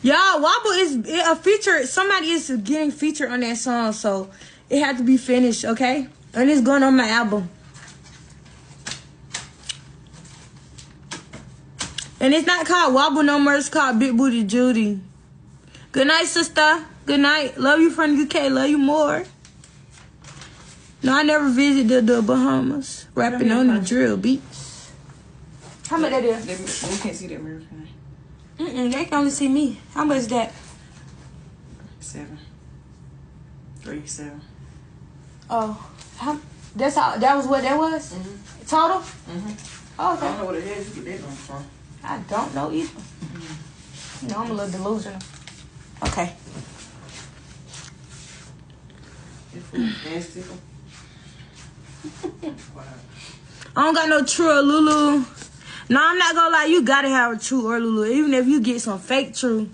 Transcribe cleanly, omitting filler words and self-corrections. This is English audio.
Y'all, Wobble is a feature. Somebody is getting featured on that song, so it had to be finished, okay? And it's going on my album. And it's not called Wobble no more. It's called Big Booty Judy. Good night, sister. Good night. Love you from the UK. Love you more. No, I never visited the Bahamas. Rapping on the drill beats. How much that is? They can't see that mirror. They can only see me. How much is that? 7. 3, 7. Oh, that's how. That was what that was. Total. Oh, okay. I don't know what it is. You get that from. I don't know either. No, I'm a little delusional. Okay. Your food nasty. I don't got no True or Lulu. No, I'm not gonna lie. You gotta have a True or Lulu, even if you get some fake True.